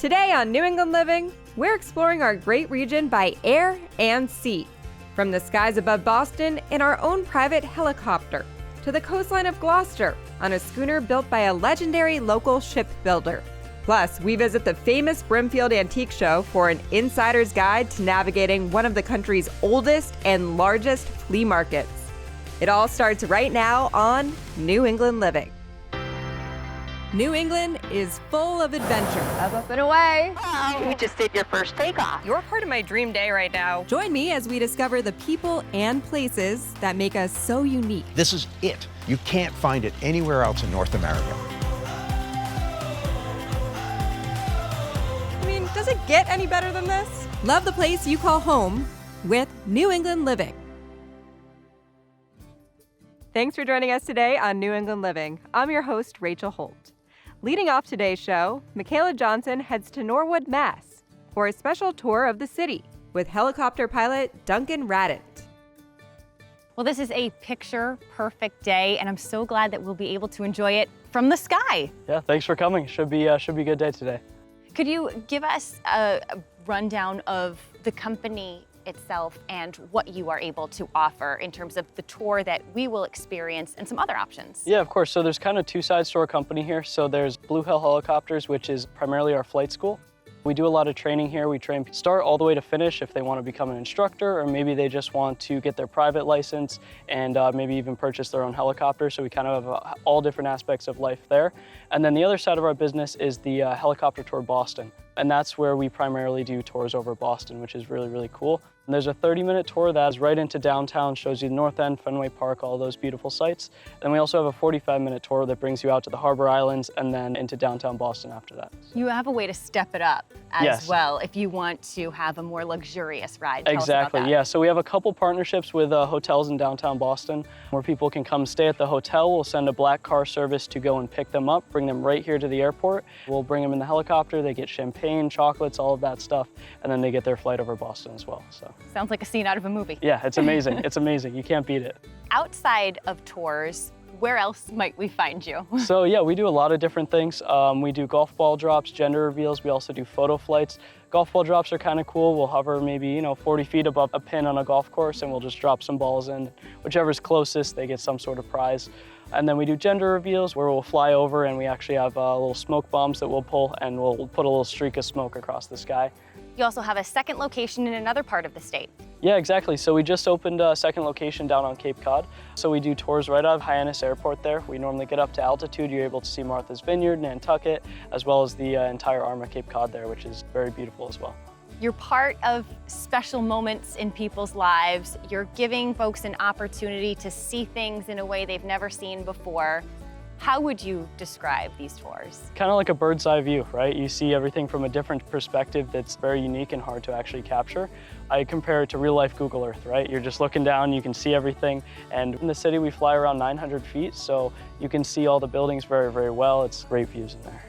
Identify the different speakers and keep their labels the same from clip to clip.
Speaker 1: Today on New England Living, we're exploring our great region by air and sea. From the skies above Boston in our own private helicopter, to the coastline of Gloucester on a schooner built by a legendary local shipbuilder. Plus, we visit the famous Brimfield Antique Show for an insider's guide to navigating one of the country's oldest and largest flea markets. It all starts right now on New England Living. New England is full of adventure.
Speaker 2: Up and away.
Speaker 3: Oh, you just did your first takeoff.
Speaker 1: You're part of my dream day right now. Join me as we discover the people and places that make us so unique.
Speaker 4: This is it. You can't find it anywhere else in North America.
Speaker 1: I mean, does it get any better than this? Love the place you call home with New England Living. Thanks for joining us today on New England Living. I'm your host, Rachel Holt. Leading off today's show, Michaela Johnson heads to Norwood, Mass. for a special tour of the city with helicopter pilot Duncan Radant.
Speaker 2: Well, this is a picture-perfect day, and I'm so glad that we'll be able to enjoy it from the sky.
Speaker 5: Yeah, thanks for coming. Should be a good day today.
Speaker 2: Could you give us a rundown of the company itself and what you are able to offer in terms of the tour that we will experience and some other options?
Speaker 5: Yeah, of course. So there's kind of two sides to our company here. So there's Blue Hill Helicopters, which is primarily our flight school. We do a lot of training here. We train start all the way to finish if they want to become an instructor, or maybe they just want to get their private license and maybe even purchase their own helicopter. So we kind of have all different aspects of life there. And then the other side of our business is the Helicopter Tour Boston. And that's where we primarily do tours over Boston, which is really, really cool. And there's a 30-minute tour that's right into downtown, shows you the North End, Fenway Park, all those beautiful sights. And we also have a 45-minute tour that brings you out to the Harbor Islands and then into downtown Boston after that.
Speaker 2: You have a way to step it up as well if you want to have a more luxurious ride. Tell us about that.
Speaker 5: Yeah. So we have a couple partnerships with hotels in downtown Boston where people can come stay at the hotel. We'll send a black car service to go and pick them up, bring them right here to the airport. We'll bring them in the helicopter. They get champagne, chocolates, all of that stuff, and then they get their flight over Boston as well. So
Speaker 2: sounds like a scene out of a movie.
Speaker 5: Yeah, it's amazing. It's amazing. You can't beat it.
Speaker 2: Outside of tours, where else might we find you?
Speaker 5: So yeah, we do a lot of different things. We do golf ball drops, gender reveals. We also do photo flights. Golf ball drops are kind of cool. We'll hover maybe 40 feet above a pin on a golf course, and we'll just drop some balls in. Whichever's closest, they get some sort of prize. And then we do gender reveals where we'll fly over and we actually have little smoke bombs that we'll pull, and we'll put a little streak of smoke across the sky.
Speaker 2: You also have a second location in another part of the state.
Speaker 5: Yeah, exactly. So we just opened a second location down on Cape Cod. So we do tours right out of Hyannis Airport there. We normally get up to altitude. You're able to see Martha's Vineyard, Nantucket, as well as the entire arm of Cape Cod there, which is very beautiful as well.
Speaker 2: You're part of special moments in people's lives. You're giving folks an opportunity to see things in a way they've never seen before. How would you describe these tours?
Speaker 5: Kind of like a bird's eye view, right? You see everything from a different perspective that's very unique and hard to actually capture. I compare it to real life Google Earth, right? You're just looking down, you can see everything. And in the city, we fly around 900 feet, so you can see all the buildings very, very well. It's great views in there.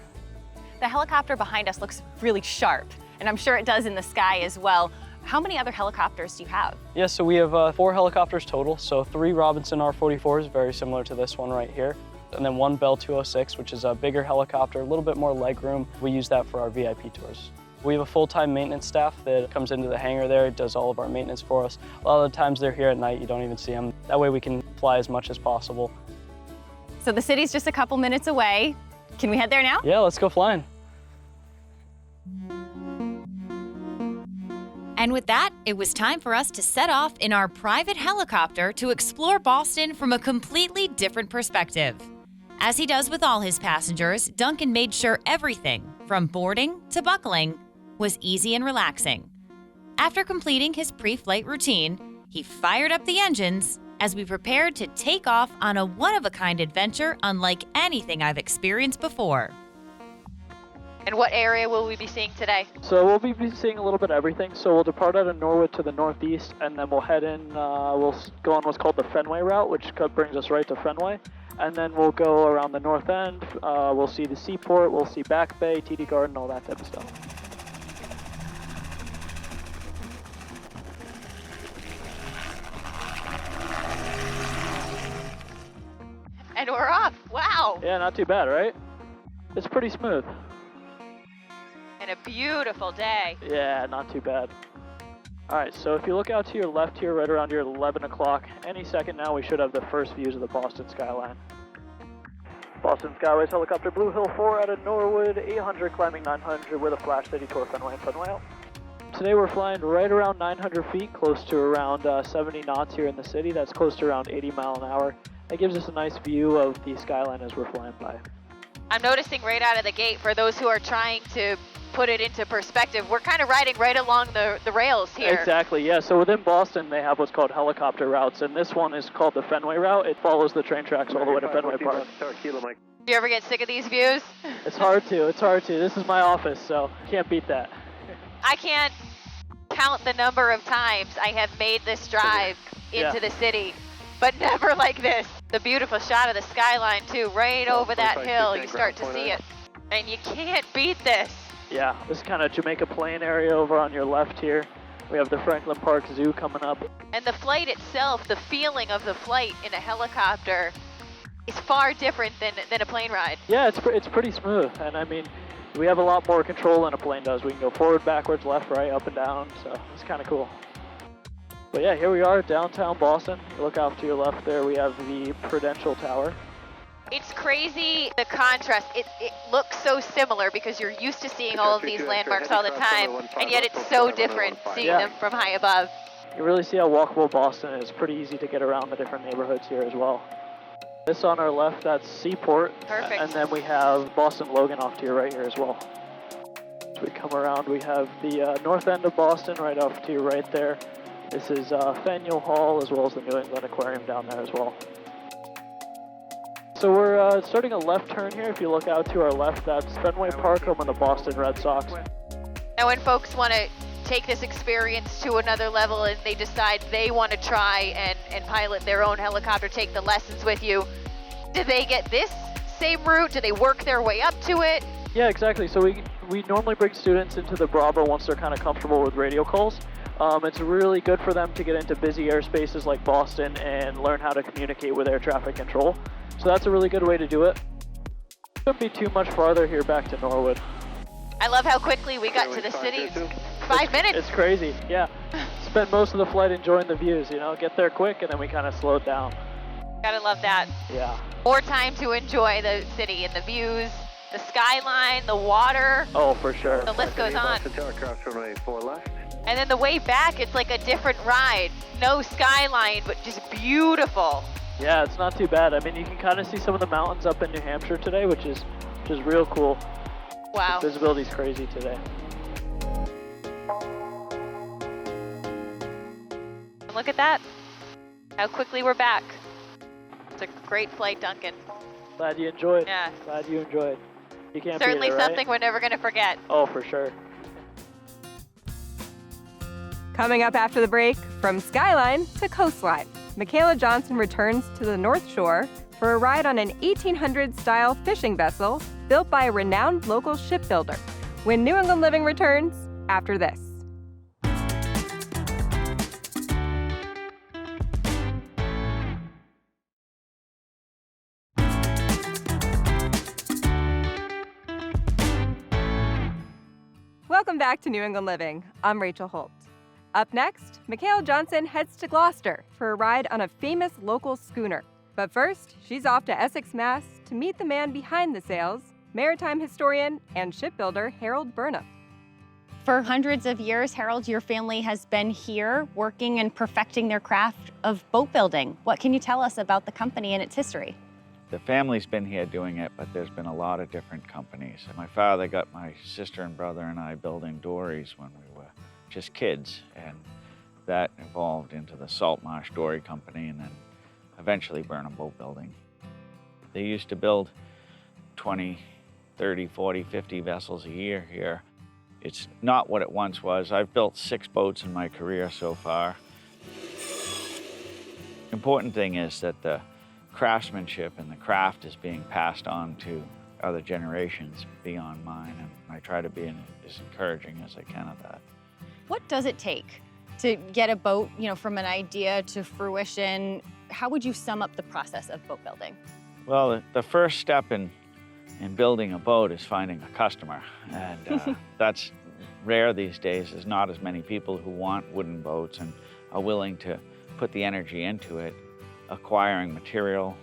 Speaker 2: The helicopter behind us looks really sharp, and I'm sure it does in the sky as well. How many other helicopters do you have?
Speaker 5: Yeah, so we have 4 helicopters total. So 3 Robinson R-44s, very similar to this one right here. And then 1 Bell 206, which is a bigger helicopter, a little bit more leg room. We use that for our VIP tours. We have a full-time maintenance staff that comes into the hangar there, does all of our maintenance for us. A lot of the times they're here at night, you don't even see them. That way we can fly as much as possible.
Speaker 2: So the city's just a couple minutes away. Can we head there now?
Speaker 5: Yeah, let's go flying.
Speaker 6: And with that, it was time for us to set off in our private helicopter to explore Boston from a completely different perspective. As he does with all his passengers, Duncan made sure everything, from boarding to buckling, was easy and relaxing. After completing his pre-flight routine, he fired up the engines as we prepared to take off on a one-of-a-kind adventure unlike anything I've experienced before.
Speaker 3: And what area will we be seeing today?
Speaker 5: So we'll be seeing a little bit of everything. So we'll depart out of Norwood to the northeast, and then we'll head in, we'll go on what's called the Fenway route, which brings us right to Fenway. And then we'll go around the north end, we'll see the seaport, we'll see Back Bay, TD Garden, all that type of stuff.
Speaker 3: And we're off. Wow.
Speaker 5: Yeah, not too bad, right? It's pretty smooth.
Speaker 3: And a beautiful day.
Speaker 5: Yeah, not too bad. All right, so if you look out to your left here, right around your 11 o'clock, any second now we should have the first views of the Boston skyline. Boston Skyways helicopter Blue Hill 4 out of Norwood, 800 climbing 900 with a flash city tour Fenway and Fenway out. Today we're flying right around 900 feet, close to around 70 knots here in the city. That's close to around 80 miles an hour. That gives us a nice view of the skyline as we're flying by.
Speaker 3: I'm noticing right out of the gate, for those who are trying to put it into perspective, we're kind of riding right along the rails here.
Speaker 5: Exactly, yeah. So within Boston, they have what's called helicopter routes, and this one is called the Fenway route. It follows the train tracks all the way to Fenway Park.
Speaker 3: Do you ever get sick of these views?
Speaker 5: It's hard to. This is my office, so can't beat that.
Speaker 3: I can't count the number of times I have made this drive into the city, but never like this. The beautiful shot of the skyline too, right over that hill, you start to see it. And you can't beat this.
Speaker 5: Yeah, this is kind of Jamaica Plain area over on your left here. We have the Franklin Park Zoo coming up.
Speaker 3: And the flight itself, the feeling of the flight in a helicopter is far different than a plane ride.
Speaker 5: Yeah, it's pretty smooth, and I mean, we have a lot more control than a plane does. We can go forward, backwards, left, right, up and down, so it's kind of cool. But yeah, here we are, downtown Boston. You look off to your left there, we have the Prudential Tower.
Speaker 3: It's crazy, the contrast. It looks so similar because you're used to seeing all of these landmarks all the time, and yet it's so different seeing them from high above.
Speaker 5: You really see how walkable Boston is. It's pretty easy to get around the different neighborhoods here as well. This on our left, that's Seaport.
Speaker 3: Perfect.
Speaker 5: And then we have Boston Logan off to your right here as well. As we come around, we have the north end of Boston right off to your right there. This is Faneuil Hall, as well as the New England Aquarium down there as well. So we're starting a left turn here. If you look out to our left, that's Fenway Park, home of the Boston Red Sox.
Speaker 3: Now when folks want to take this experience to another level and they decide they want to try and pilot their own helicopter, take the lessons with you, do they get this same route? Do they work their way up to it?
Speaker 5: Yeah, exactly. So we normally bring students into the Bravo once they're kind of comfortable with radio calls. It's really good for them to get into busy airspaces like Boston and learn how to communicate with air traffic control. So that's a really good way to do it. Couldn't be too much farther here back to Norwood.
Speaker 3: I love how quickly we got to the city. 5 minutes.
Speaker 5: It's crazy, yeah. Spend most of the flight enjoying the views, you know, get there quick and then we kind of slow it down.
Speaker 3: Gotta love that.
Speaker 5: Yeah.
Speaker 3: More time to enjoy the city and the views, the skyline, the water.
Speaker 5: Oh, for sure.
Speaker 3: The list goes on. And then the way back, it's like a different ride. No skyline, but just beautiful.
Speaker 5: Yeah, it's not too bad. I mean, you can kind of see some of the mountains up in New Hampshire today, which is real cool.
Speaker 3: Wow.
Speaker 5: The visibility's crazy today.
Speaker 3: And look at that. How quickly we're back. It's a great flight, Duncan.
Speaker 5: Glad you enjoyed.
Speaker 3: Yeah.
Speaker 5: Glad you enjoyed. You can't
Speaker 3: Certainly
Speaker 5: beat it, right?
Speaker 3: something we're never going to forget.
Speaker 5: Oh, for sure.
Speaker 1: Coming up after the break, from skyline to coastline, Michaela Johnson returns to the North Shore for a ride on an 1800s-style fishing vessel built by a renowned local shipbuilder. When New England Living returns after this. Welcome back to New England Living. I'm Rachel Holt. Up next, Michaela Johnson heads to Gloucester for a ride on a famous local schooner. But first, she's off to Essex, Mass. to meet the man behind the sails, maritime historian and shipbuilder Harold Burnham.
Speaker 2: For hundreds of years, Harold, your family has been here working and perfecting their craft of boat building. What can you tell us about the company and its history?
Speaker 7: The family's been here doing it, but there's been a lot of different companies. My father got my sister and brother and I building dories when we were just kids, and that evolved into the Salt Marsh Dory Company and then eventually Burnham Boat Building. They used to build 20, 30, 40, 50 vessels a year here. It's not what it once was. I've built 6 boats in my career so far. Important thing is that the craftsmanship and the craft is being passed on to other generations beyond mine, and I try to be as encouraging as I can of that.
Speaker 2: What does it take to get a boat, from an idea to fruition? How would you sum up the process of boat building?
Speaker 7: Well, the first step in in building a boat is finding a customer, and that's rare these days. There's not as many people who want wooden boats and are willing to put the energy into it. Acquiring material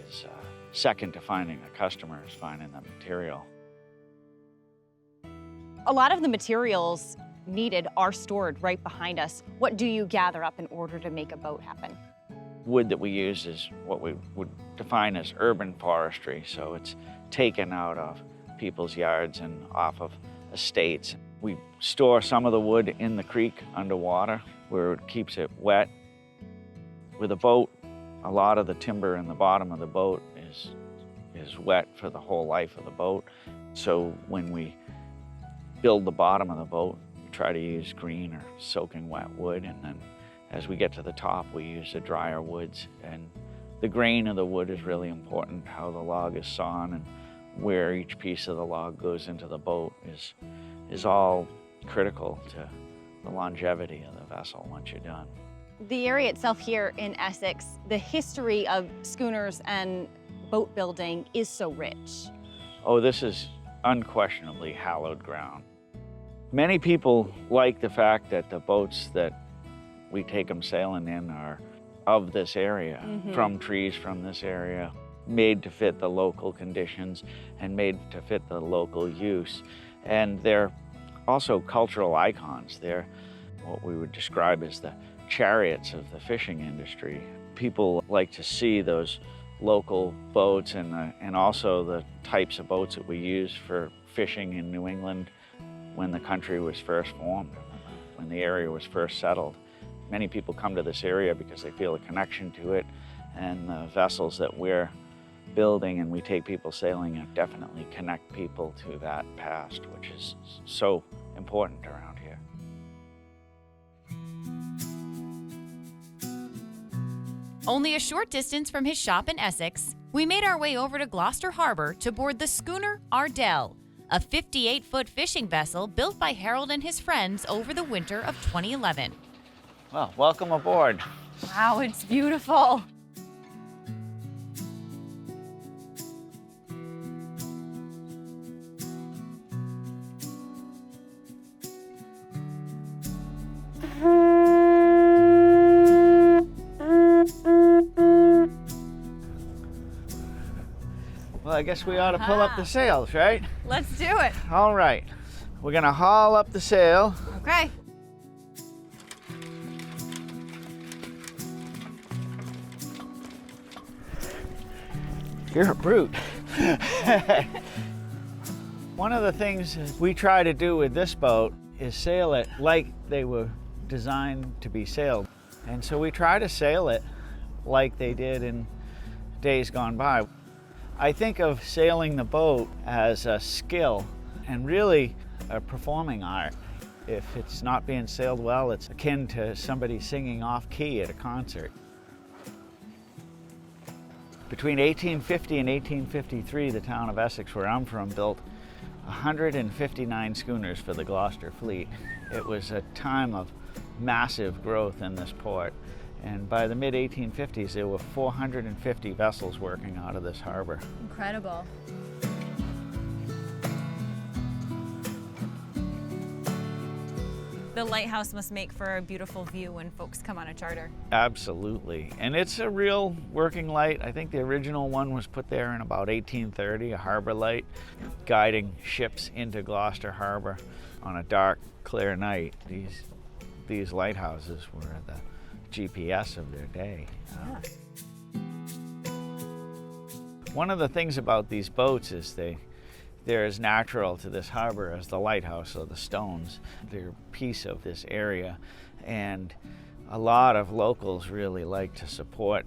Speaker 7: is second to finding a customer, is finding the material.
Speaker 2: A lot of the materials needed are stored right behind us. What do you gather up in order to make a boat happen?
Speaker 7: Wood that we use is what we would define as urban forestry, so it's taken out of people's yards and off of estates. We store some of the wood in the creek underwater where it keeps it wet. With a boat, a lot of the timber in the bottom of the boat is wet for the whole life of the boat. So when we build the bottom of the boat, we try to use green or soaking wet wood, and then as we get to the top, we use the drier woods. And the grain of the wood is really important, how the log is sawn and where each piece of the log goes into the boat is all critical to the longevity of the vessel once you're done.
Speaker 2: The area itself here in Essex, the history of schooners and boat building is so rich.
Speaker 7: Oh, this is unquestionably hallowed ground. Many people like the fact that the boats that we take them sailing in are of this area, from trees from this area, made to fit the local conditions and made to fit the local use. And they're also cultural icons. They're what we would describe as the chariots of the fishing industry. People like to see those local boats and also the types of boats that we use for fishing in New England when the country was first formed, when the area was first settled. Many people come to this area because they feel a connection to it, and the vessels that we're building and we take people sailing and definitely connect people to that past, which is so important around here.
Speaker 6: Only a short distance from his shop in Essex, we made our way over to Gloucester Harbor to board the schooner Ardell, a 58-foot fishing vessel built by Harold and his friends over the winter of 2011.
Speaker 7: Well, welcome aboard.
Speaker 2: Wow, it's beautiful.
Speaker 7: Well, I guess we ought to pull up the sails, right?
Speaker 2: Let's do it.
Speaker 7: All right. We're gonna haul up the sail.
Speaker 2: Okay.
Speaker 7: You're a brute. One of the things we try to do with this boat is sail it like they were designed to be sailed. And so we try to sail it like they did in days gone by. I think of sailing the boat as a skill and really a performing art. If it's not being sailed well, it's akin to somebody singing off key at a concert. Between 1850 and 1853, the town of Essex, where I'm from, built 159 schooners for the Gloucester fleet. It was a time of massive growth in this port. And by the mid-1850s, there were 450 vessels working out of this harbor.
Speaker 2: Incredible. The lighthouse must make for a beautiful view when folks come on a charter.
Speaker 7: Absolutely. And it's a real working light. I think the original one was put there in about 1830, a harbor light, guiding ships into Gloucester Harbor on a dark, clear night. These lighthouses were the GPS of their day. One of the things about these boats is they're as natural to this harbor as the lighthouse or the stones. They're a piece of this area, and a lot of locals really like to support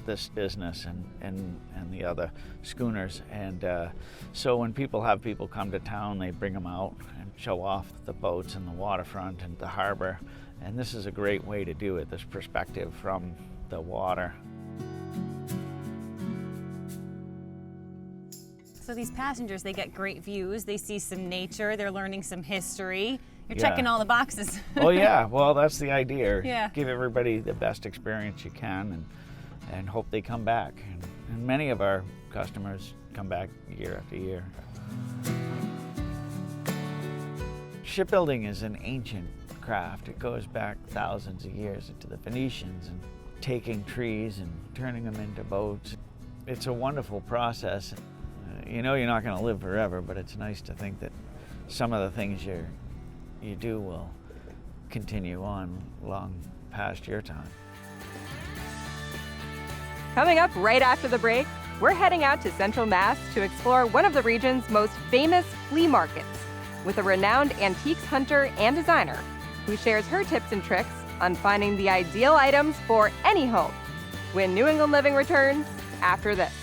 Speaker 7: this business and the other schooners. And so when people come to town, they bring them out and show off the boats and the waterfront and the harbor. And this is a great way to do it, this perspective from the water.
Speaker 2: So these passengers, they get great views, they see some nature, they're learning some history. You're
Speaker 7: Yeah.
Speaker 2: checking all the boxes.
Speaker 7: Oh yeah, well that's the idea.
Speaker 2: Yeah.
Speaker 7: Give everybody the best experience you can and hope they come back. And many of our customers come back year after year. Shipbuilding is an ancient craft. It goes back thousands of years into the Phoenicians and taking trees and turning them into boats. It's a wonderful process. You know you're not going to live forever, but it's nice to think that some of the things you do will continue on long past your time.
Speaker 1: Coming up right after the break, we're heading out to Central Mass to explore one of the region's most famous flea markets with a renowned antiques hunter and designer who shares her tips and tricks on finding the ideal items for any home when New England Living returns after this.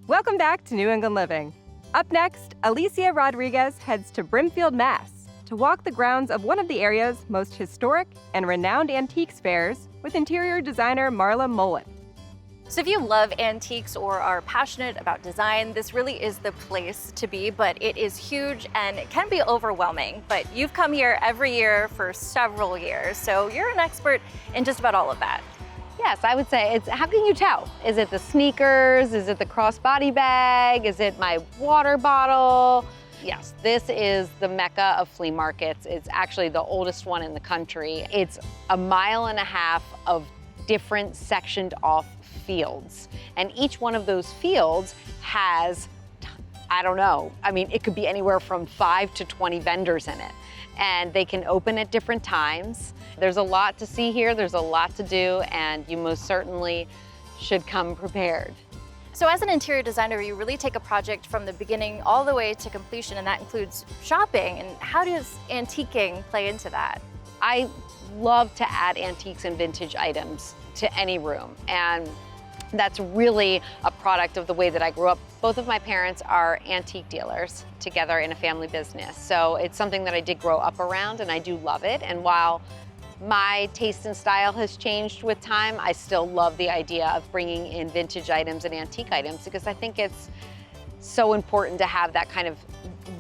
Speaker 1: Welcome back to New England Living. Up next, Alicia Rodriguez heads to Brimfield, Mass. to walk the grounds of one of the area's most historic and renowned antiques fairs with interior designer Marla Mullen.
Speaker 2: So if you love antiques or are passionate about design, this really is the place to be, but it is huge and it can be overwhelming. But you've come here every year for several years, so you're an expert in just about all of that.
Speaker 8: Yes, I would say it's, how can you tell? Is it the sneakers? Is it the crossbody bag? Is it my water bottle? Yes, this is the mecca of flea markets. It's actually the oldest one in the country. It's 1.5 miles of different sectioned off fields. And each one of those fields has, I don't know, I mean, it could be anywhere from 5 to 20 vendors in it. And they can open at different times. There's a lot to see here, there's a lot to do, and you most certainly should come prepared.
Speaker 2: So as an interior designer, you really take a project from the beginning all the way to completion, and that includes shopping. And how does antiquing play into that?
Speaker 8: I love to add antiques and vintage items to any room, and that's really a product of the way that I grew up. Both of my parents are antique dealers together in a family business, so it's something that I did grow up around, and I do love it. And while my taste and style has changed with time, I still love the idea of bringing in vintage items and antique items, because I think it's so important to have that kind of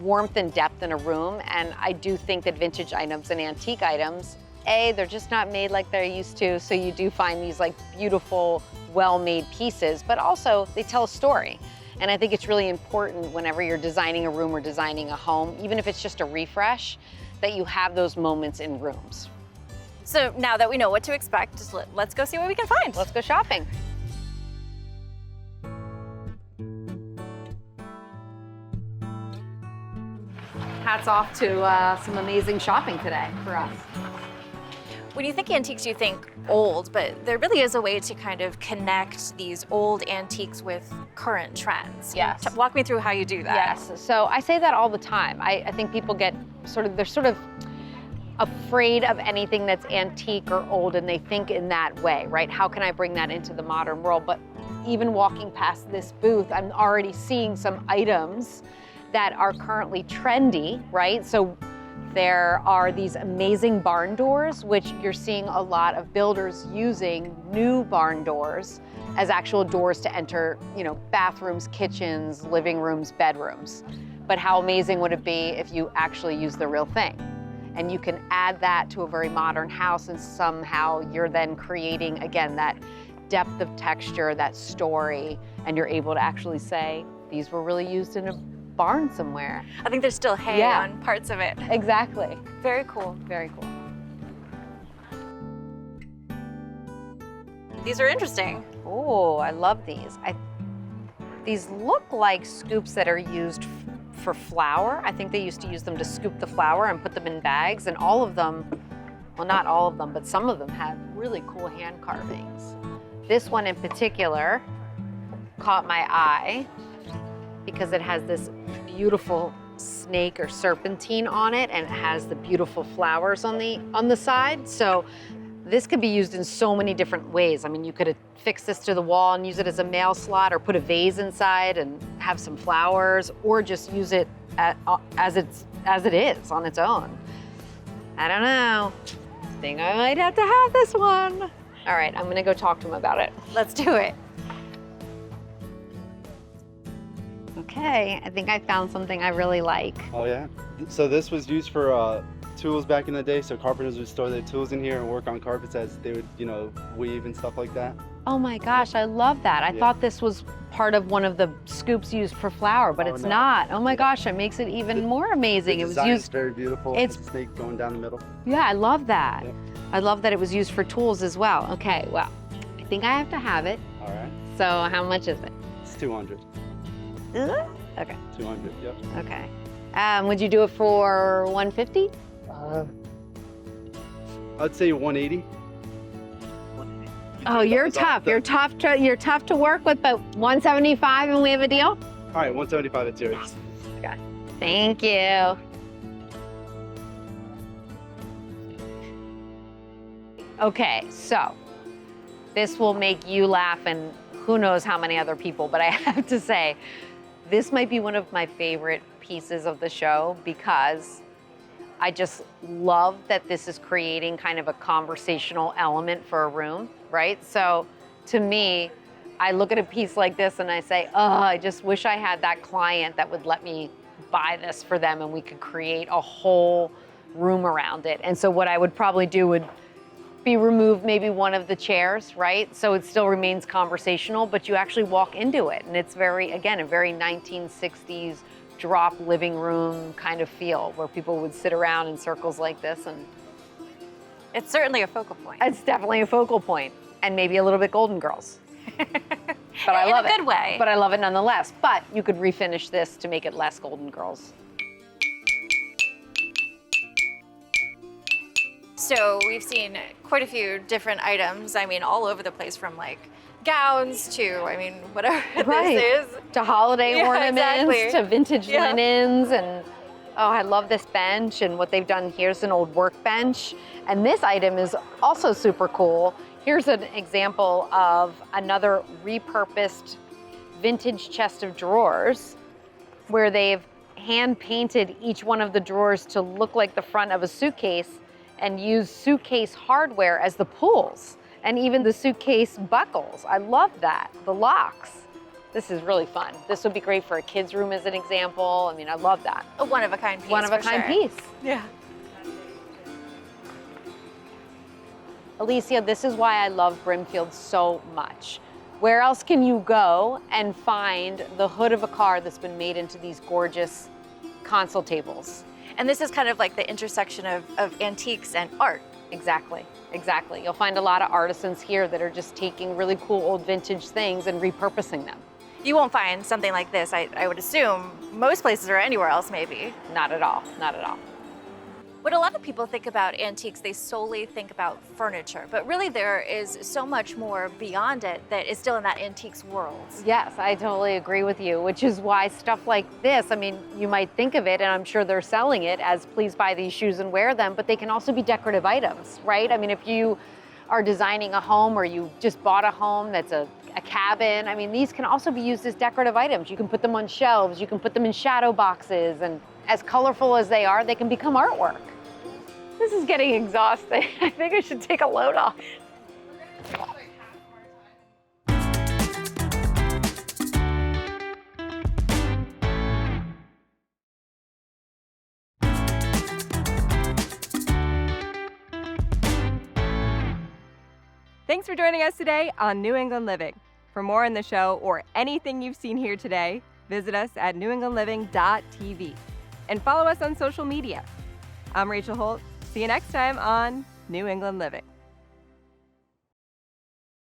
Speaker 8: warmth and depth in a room. And I do think that vintage items and antique items, they're just not made like they're used to, so you do find these like beautiful, well-made pieces, but also they tell a story. And I think it's really important whenever you're designing a room or designing a home, even if it's just a refresh, that you have those moments in rooms.
Speaker 2: So now that we know what to expect, just let's go see what we can find.
Speaker 8: Let's go shopping. Hats off to some amazing shopping today for us.
Speaker 2: When you think antiques, you think old, but there really is a way to kind of connect these old antiques with current trends.
Speaker 8: Yes.
Speaker 2: Walk me through how you do that.
Speaker 8: Yes, so I say that all the time. I think people get they're sort of afraid of anything that's antique or old, and they think in that way, right? How can I bring that into the modern world? But even walking past this booth, I'm already seeing some items that are currently trendy, right? So there are these amazing barn doors, which you're seeing a lot of builders using new barn doors as actual doors to enter, bathrooms, kitchens, living rooms, bedrooms. But how amazing would it be if you actually use the real thing? And you can add that to a very modern house, and somehow you're then creating, again, that depth of texture, that story, and you're able to actually say, these were really used in a barn somewhere.
Speaker 2: I think there's still hay on parts of it.
Speaker 8: Exactly.
Speaker 2: Very cool.
Speaker 8: Very cool.
Speaker 2: These are interesting.
Speaker 8: Oh, I love these. These look like scoops that are used for flour. I think they used to use them to scoop the flour and put them in bags, and all of them, well, not all of them, but some of them have really cool hand carvings. This one in particular caught my eye because it has this beautiful snake or serpentine on it, and it has the beautiful flowers on the side. So this could be used in so many different ways. I mean, you could fix this to the wall and use it as a mail slot, or put a vase inside and have some flowers, or just use it as it is on its own. I don't know. I think I might have to have this one. All right, I'm gonna go talk to him about it.
Speaker 2: Let's do it.
Speaker 8: Okay, I think I found something I really like.
Speaker 9: Oh yeah? So this was used for tools back in the day, so carpenters would store their tools in here and work on carpets as they would, weave and stuff like that.
Speaker 8: Oh my gosh, I love that. I thought this was part of one of the scoops used for flour, but it's not. Oh my gosh, it makes it even more amazing.
Speaker 9: The
Speaker 8: it was
Speaker 9: design's
Speaker 8: used.
Speaker 9: very beautiful. It's a snake going down the middle.
Speaker 8: Yeah, I love that.
Speaker 9: Yeah.
Speaker 8: I love that it was used for tools as well. Okay, well, I think I have to have it.
Speaker 9: All right.
Speaker 8: So how much is it?
Speaker 9: It's 200.
Speaker 8: Okay.
Speaker 9: 200. Yep.
Speaker 8: Okay. Would you do it for 150?
Speaker 9: I'd say 180.
Speaker 8: Oh, you're tough. You're tough to work with, but 175 and we have a deal?
Speaker 9: All right, 175, it's yours.
Speaker 8: Okay. Thank you. Okay, so this will make you laugh and who knows how many other people, but I have to say, this might be one of my favorite pieces of the show because I just love that this is creating kind of a conversational element for a room, right? So to me, I look at a piece like this and I say, oh, I just wish I had that client that would let me buy this for them and we could create a whole room around it. And so what I would probably do would be remove maybe one of the chairs, right? So it still remains conversational, but you actually walk into it. And it's very, again, a very 1960s drop living room kind of feel where people would sit around in circles like this. And
Speaker 2: It's certainly a focal point.
Speaker 8: it's definitely a focal point and maybe a little bit Golden Girls. But I love it.
Speaker 2: In a good way.
Speaker 8: But I love it nonetheless. But you could refinish this to make it less Golden Girls.
Speaker 2: So we've seen quite a few different items. I mean, all over the place from like gowns to, I mean, whatever this is.
Speaker 8: To holiday ornaments,
Speaker 2: exactly.
Speaker 8: to vintage linens, and oh, I love this bench and what they've done. Here's an old workbench. And this item is also super cool. Here's an example of another repurposed vintage chest of drawers where they've hand painted each one of the drawers to look like the front of a suitcase and use suitcase hardware as the pulls and even the suitcase buckles. I love that, the locks. This is really fun. This would be great for a kid's room as an example. I mean, I love that.
Speaker 2: A one-of-a-kind piece.
Speaker 8: One of a kind piece.
Speaker 2: Yeah.
Speaker 8: Alicia, this is why I love Brimfield so much. Where else can you go and find the hood of a car that's been made into these gorgeous console tables?
Speaker 2: And this is kind of like the intersection of antiques and art.
Speaker 8: Exactly, exactly. You'll find a lot of artisans here that are just taking really cool old vintage things and repurposing them.
Speaker 2: You won't find something like this, I would assume, most places or anywhere else maybe.
Speaker 8: Not at all, not at all.
Speaker 2: When a lot of people think about antiques, they solely think about furniture, but really there is so much more beyond it that is still in that antiques world.
Speaker 8: Yes, I totally agree with you, which is why stuff like this, I mean, you might think of it, and I'm sure they're selling it as please buy these shoes and wear them, but they can also be decorative items, right? I mean, if you are designing a home or you just bought a home that's a cabin, I mean, these can also be used as decorative items. You can put them on shelves, you can put them in shadow boxes, and as colorful as they are, they can become artwork. This is getting exhausting. I think I should take a load off.
Speaker 1: Thanks for joining us today on New England Living. For more on the show or anything you've seen here today, visit us at newenglandliving.tv and follow us on social media. I'm Rachel Holt. See you next time on New England Living.